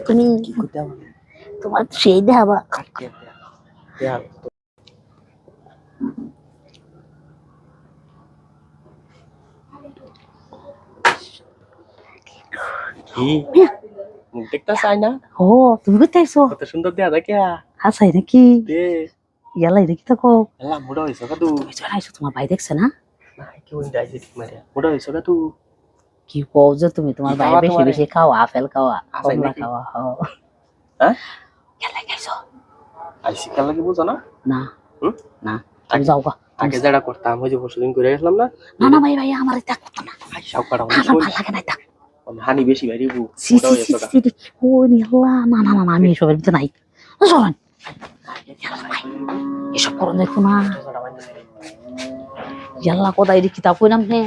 তুমি তোমার সেই দেখাবা মুখ দেখতে চাই না। ও তুমি কোথায় আইছো? কত সুন্দর দেয়া দেখে হাসাই নাকি? দে ইয়ালাই দেখি থাকো। এলা মুড়া হইছো কা তু? তুমি চলে আইছো, তোমার ভাই দেখছে না? না কি হই যাইছে ঠিক মারিয়া। মুড়া হইছো কা তু? কি কও যে তুমি তোমার ভাই বেশি বেশি খাও, আপেল খাওয়া, হাসাই কমলা নাকি? খাওয়া। হ্যাঁ? ইয়ালাই খাইছো? আইসি কাল লাগি বুঝো না? না হুম? না, তুমি যাও গা। আগে যেটা করতাম ওই যে পরশুদিন করে গেছিলাম না? না না ভাই ভাই আমার এটা করতো না। আই সব কাটা আমার ভালো লাগে না এটা। হানি বেশি বাইরিবু। সি সি সি সি ও নিহলা না না না আমি এসবের ভিতরে নাই। চলেন এসব করুন দেখো না। ইয়াল্লা কোথায় রে কিতাব কইলাম হে।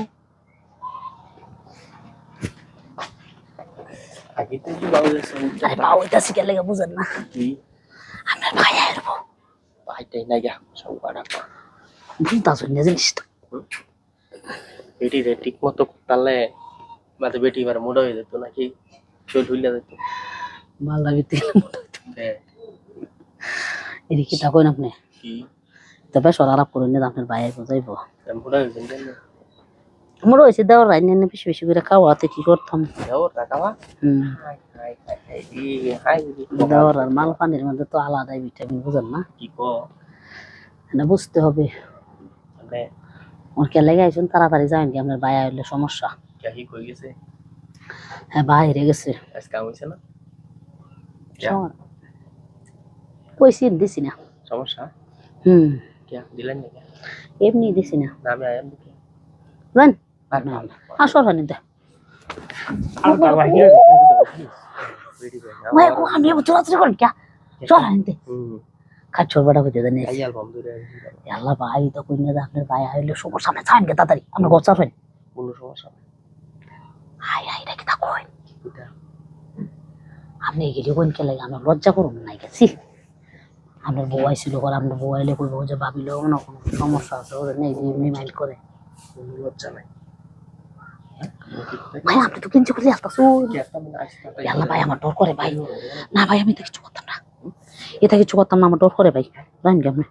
আগে তো কি বাউ যাচ্ছে? আরে বাউ এটা শিখে লেগে বুঝেন না। কি? আপনার ভাই আসবো। ভাইটাই না গা সব কাটা। বুঝতা শুন না জিনিসটা। বেটি রে ঠিক মতো করতালে বাদে বেটি এবার মুড়া হয়ে যেত নাকি শরীর হুইলা যেত। মাল লাগতে হ্যাঁ এর কিতাব কইন আপনি। কি? তবে সরারাপ করুন না আপনার ভাই বুঝাইবো। মুড়া হয়ে যেত না। মোর হইছে দেওয়ার রাইন না বেশি বেশি করে খাওয়াতে কি করতাম। যাও টাকাবা। হাই হাই হাই ই হাই দেওয়ার আর মাল পানির মধ্যে তো আলাদাই ভিটামিন বুঝেন না। কি কো? না বুঝতে হবে। মানে ওর কে লেগে আইসুন তাড়াতাড়ি যাবেন কি আপনার ভাই হইলে সমস্যা। কি কই গেছে? হ্যাঁ বাইরে গেছে। আজকে হইছে না? কইছি দিছি না। সমস্যা? কে দিলেন না কে? এমনি দিছি না। না আমি আয়াম দিকে। জান আসর হানি দে। আর বাবা হিয়া বেটি ভাই। ভাই ও আমি চলাচল করি কে? চল হানি দে। খাচ্ছর বড় হইতে দেন। আই অ্যালবাম ধরে আল্লাহ ভাই তো কই না আপনার ভাই হইলে সমস্যা সামনে যান কে তাড়াতাড়ি আমরা গোছা ফেল। কোনো সমস্যা নাই। হাই হাই রে কি তা কই? এটা আপনি গেলি কোন কে লাগে আমরা লজ্জা করুন নাই গেছি। আমার বউ আইছিল ঘর আমরা বউ আইলে কইবো যে ভাবিলো না কোনো সমস্যা আছে ওরে নেই এমনি মাইন্ড করে। কোনো লজ্জা নাই। ভাই আপনি তো কিনছে করে আসতাছো। আল্লাহ ভাই আমার ডর করে ভাই। না ভাই আমি তো কিছু করতাম না। এটা কিছু করতাম না আমার ডর করে ভাই। জানেন কি আপনি?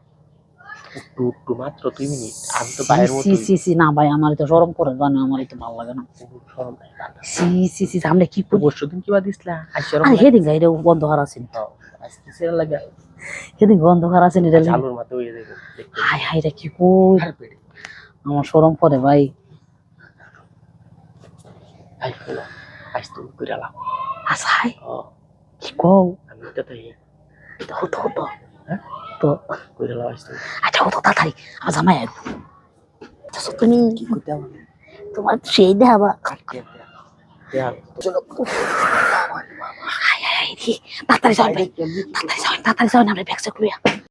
টু মাত্র 2 মিনিট আমি তো বাইরের মতো সি সি না ভাই আমার তো শরম করে জানো আমার তো ভালো লাগে না। শরম নাই সি সি সি সামনে কি করব? পরশুদিন কি বা দিছলা আইসরম আরে হেদিন গাইরে বন্ধ করা আছে। আজকে সেরা লাগে হেদিন বন্ধ করা আছে এটা চালুর মতো হয়ে যাবে দেখতে। হাই হাই রে কি কই? আমার শরম করে ভাই। আই হলো আইস তো কইরালা আসাই ও কি কও? আমি তো তাই তো হ্যাঁ তো কইরালা আইস তো আচ্ছা কত তাড়াতাড়ি আমার জামাই আসবো। তুমি কি কইতে হবে তোমার সেই দেখাবা। কাটতে দেয়া চলো হাই হাই তাড়াতাড়ি যাও তাড়াতাড়ি যাও আমরা ব্যাগ চেক লইয়া।